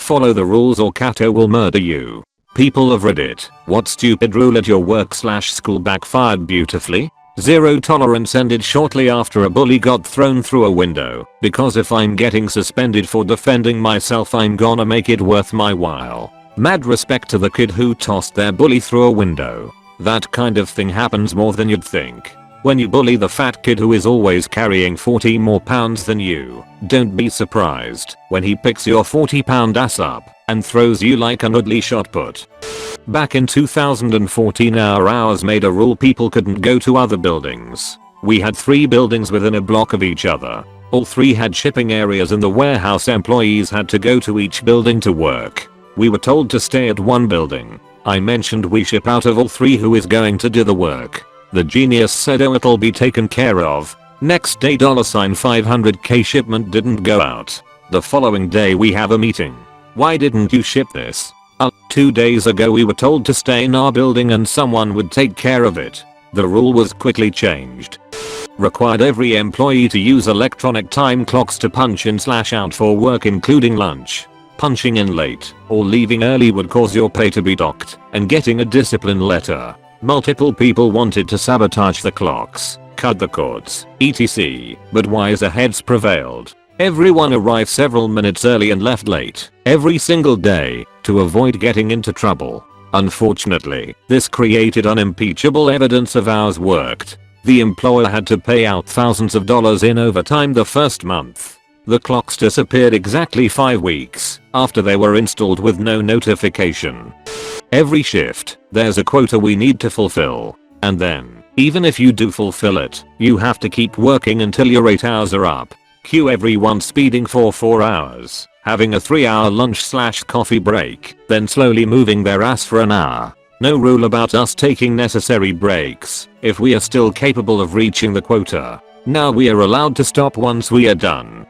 follow the rules or Kato will murder you. People of Reddit, what stupid rule at your work/school backfired beautifully? Zero tolerance ended shortly after a bully got thrown through a window, because if I'm getting suspended for defending myself I'm gonna make it worth my while. Mad respect to the kid who tossed their bully through a window. That kind of thing happens more than you'd think. When you bully the fat kid who is always carrying 40 more pounds than you, don't be surprised when he picks your 40-pound ass up and throws you like an ugly shot put. Back in 2014 our hours made a rule people couldn't go to other buildings. We had 3 buildings within a block of each other. All 3 had shipping areas and the warehouse employees had to go to each building to work. We were told to stay at one building. I mentioned we ship out of all 3 who is going to do the work. The genius said oh it'll be taken care of. Next day $500k shipment didn't go out. The following day we have a meeting. Why didn't you ship this? 2 days ago we were told to stay in our building and someone would take care of it. The rule was quickly changed. Required every employee to use electronic time clocks to punch in/out for work including lunch. Punching in late or leaving early would cause your pay to be docked and getting a discipline letter. Multiple people wanted to sabotage the clocks, cut the cords, etc. But wiser heads prevailed. Everyone arrived several minutes early and left late every single day to avoid getting into trouble. Unfortunately, this created unimpeachable evidence of hours worked. The employer had to pay out thousands of dollars in overtime the first month. The clocks disappeared exactly 5 weeks after they were installed with no notification. Every shift, there's a quota we need to fulfill. And then, even if you do fulfill it, you have to keep working until your 8 hours are up. Cue everyone speeding for 4 hours, having a 3-hour lunch/coffee break, then slowly moving their ass for an hour. No rule about us taking necessary breaks if we are still capable of reaching the quota. Now we are allowed to stop once we are done.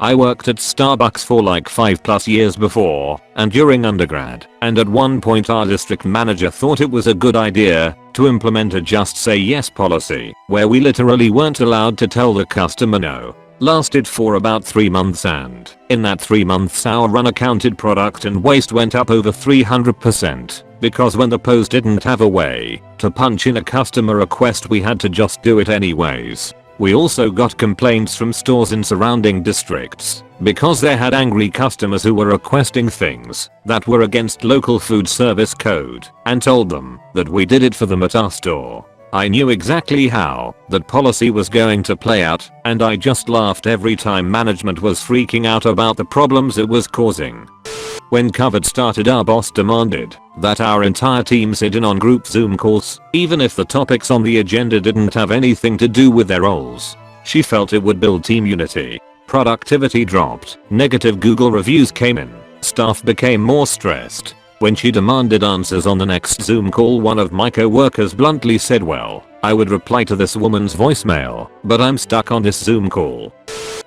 I worked at Starbucks for like 5+ years before and during undergrad, and at one point our district manager thought it was a good idea to implement a just say yes policy where we literally weren't allowed to tell the customer no. Lasted for about 3 months and in that 3 months our unaccounted product and waste went up over 300% because when the post didn't have a way to punch in a customer request we had to just do it anyways. We also got complaints from stores in surrounding districts because they had angry customers who were requesting things that were against local food service code and told them that we did it for them at our store. I knew exactly how that policy was going to play out and I just laughed every time management was freaking out about the problems it was causing. When COVID started our boss demanded that our entire team sit in on group Zoom calls even if the topics on the agenda didn't have anything to do with their roles. She felt it would build team unity. Productivity dropped, negative Google reviews came in, staff became more stressed. When she demanded answers on the next Zoom call one of my co-workers bluntly said well, I would reply to this woman's voicemail, but I'm stuck on this Zoom call.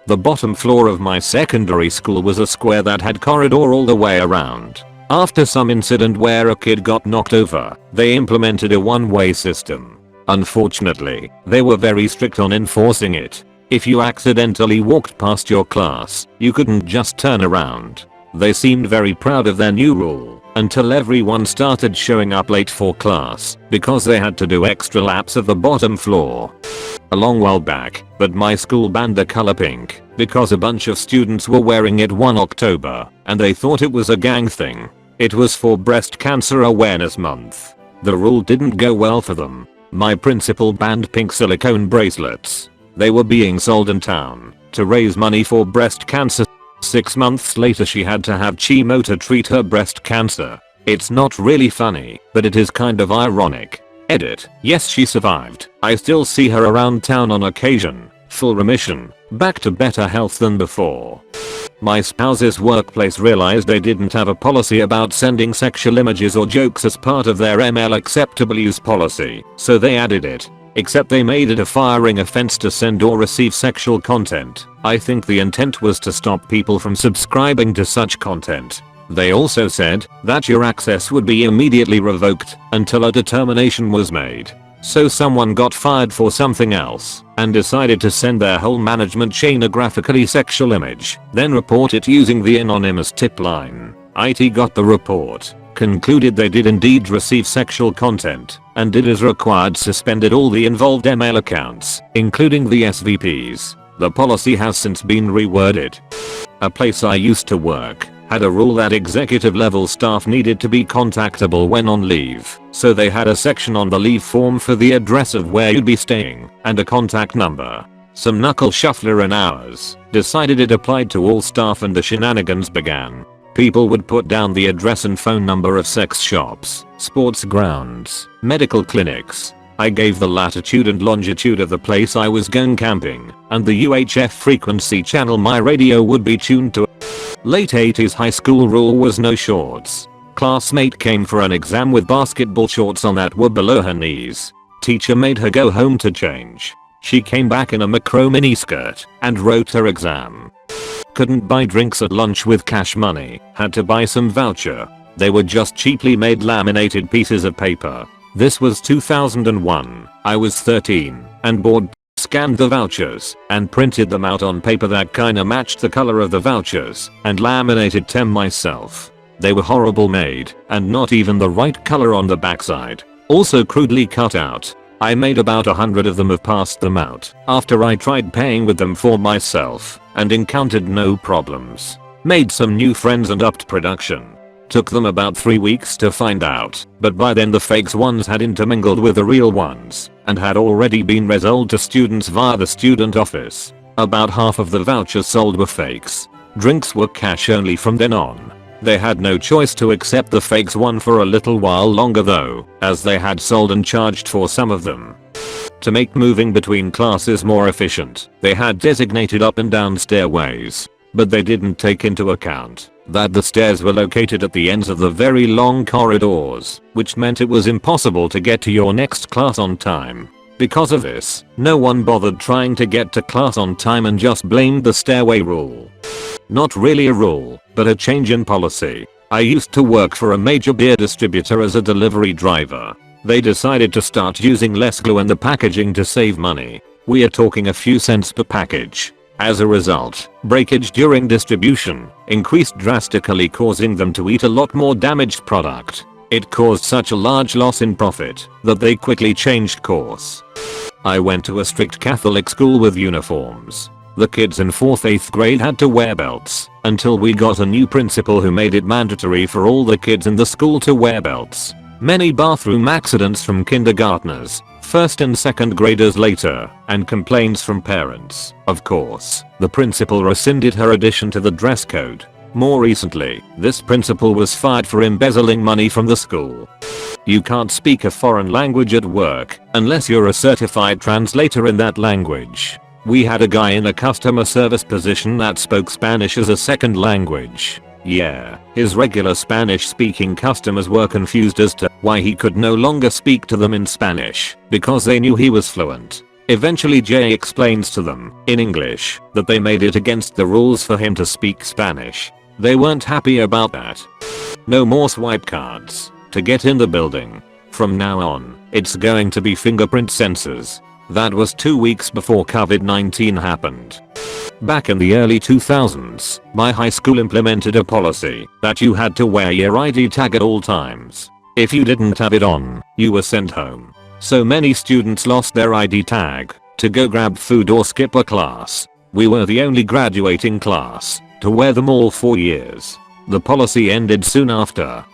The bottom floor of my secondary school was a square that had corridor all the way around. After some incident where a kid got knocked over, they implemented a one-way system. Unfortunately, they were very strict on enforcing it. If you accidentally walked past your class, you couldn't just turn around. They seemed very proud of their new rule until everyone started showing up late for class because they had to do extra laps of the bottom floor. A long while back, but my school banned the color pink because a bunch of students were wearing it one October and they thought it was a gang thing. It was for Breast Cancer Awareness Month. The rule didn't go well for them. My principal banned pink silicone bracelets. They were being sold in town to raise money for breast cancer. 6 months later she had to have chemo to treat her breast cancer. It's not really funny, but it is kind of ironic. Edit. Yes, she survived. I still see her around town on occasion. Full remission. Back to better health than before. My spouse's workplace realized they didn't have a policy about sending sexual images or jokes as part of their ML acceptable use policy, so they added it. Except they made it a firing offense to send or receive sexual content. I think the intent was to stop people from subscribing to such content. They also said that your access would be immediately revoked until a determination was made. So someone got fired for something else and decided to send their whole management chain a graphically sexual image, then report it using the anonymous tip line. IT got the report, concluded they did indeed receive sexual content, and did as required, suspended all the involved email accounts, including the SVPs. The policy has since been reworded. A place I used to work had a rule that executive level staff needed to be contactable when on leave, so they had a section on the leave form for the address of where you'd be staying and a contact number. Some knuckle shuffler in ours decided it applied to all staff and the shenanigans began. People would put down the address and phone number of sex shops, sports grounds, medical clinics. I gave the latitude and longitude of the place I was going camping, and the UHF frequency channel my radio would be tuned to. Late 80s high school rule was no shorts. Classmate came for an exam with basketball shorts on that were below her knees. Teacher made her go home to change. She came back in a macro miniskirt and wrote her exam. Couldn't buy drinks at lunch with cash money, had to buy some voucher. They were just cheaply made laminated pieces of paper. This was 2001, I was 13, and scanned the vouchers, and printed them out on paper that kinda matched the color of the vouchers, and laminated them myself. They were horrible made, and not even the right color on the backside. Also crudely cut out. I made about 100 of them, have passed them out after I tried paying with them for myself and encountered no problems. Made some new friends and upped production. Took them about 3 weeks to find out, but by then the fakes ones had intermingled with the real ones and had already been resold to students via the student office. About half of the vouchers sold were fakes. Drinks were cash only from then on. They had no choice to accept the fakes one for a little while longer though, as they had sold and charged for some of them. To make moving between classes more efficient, they had designated up and down stairways, but they didn't take into account that the stairs were located at the ends of the very long corridors, which meant it was impossible to get to your next class on time. Because of this, no one bothered trying to get to class on time and just blamed the stairway rule. Not really a rule, but a change in policy. I used to work for a major beer distributor as a delivery driver. They decided to start using less glue in the packaging to save money. We are talking a few cents per package. As a result, breakage during distribution increased drastically, causing them to eat a lot more damaged product. It caused such a large loss in profit that they quickly changed course. I went to a strict Catholic school with uniforms. The kids in 4th 8th grade had to wear belts until we got a new principal who made it mandatory for all the kids in the school to wear belts. Many bathroom accidents from kindergartners, 1st and 2nd graders later, and complaints from parents. Of course, the principal rescinded her addition to the dress code. More recently, this principal was fired for embezzling money from the school. You can't speak a foreign language at work unless you're a certified translator in that language. We had a guy in a customer service position that spoke Spanish as a second language. Yeah, his regular Spanish speaking customers were confused as to why he could no longer speak to them in Spanish because they knew he was fluent. Eventually Jay explains to them, in English, that they made it against the rules for him to speak Spanish. They weren't happy about that. No more swipe cards to get in the building. From now on, it's going to be fingerprint sensors. That was 2 weeks before COVID-19 happened. Back in the early 2000s, my high school implemented a policy that you had to wear your ID tag at all times. If you didn't have it on, you were sent home. So many students lost their ID tag to go grab food or skip a class. We were the only graduating class to wear them all 4 years. The policy ended soon after.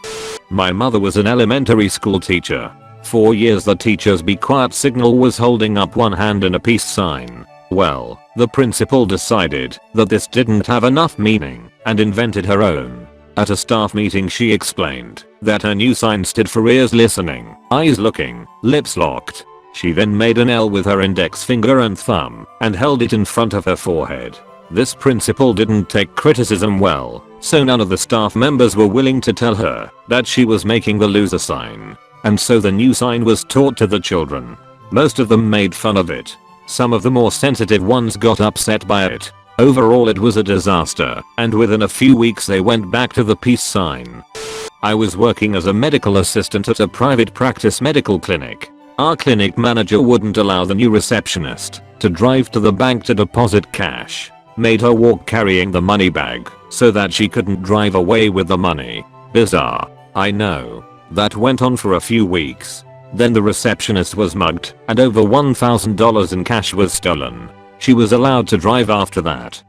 My mother was an elementary school teacher. 4 years the teacher's be quiet signal was holding up one hand in a peace sign. Well, the principal decided that this didn't have enough meaning and invented her own. At a staff meeting she explained that her new sign stood for ears listening, eyes looking, lips locked. She then made an L with her index finger and thumb and held it in front of her forehead. This principal didn't take criticism well, so none of the staff members were willing to tell her that she was making the loser sign. And so the new sign was taught to the children. Most of them made fun of it. Some of the more sensitive ones got upset by it. Overall it was a disaster, and within a few weeks they went back to the peace sign. I was working as a medical assistant at a private practice medical clinic. Our clinic manager wouldn't allow the new receptionist to drive to the bank to deposit cash. made her walk carrying the money bag so that she couldn't drive away with the money. Bizarre. I know. That went on for a few weeks. Then the receptionist was mugged and over $1,000 in cash was stolen. She was allowed to drive after that.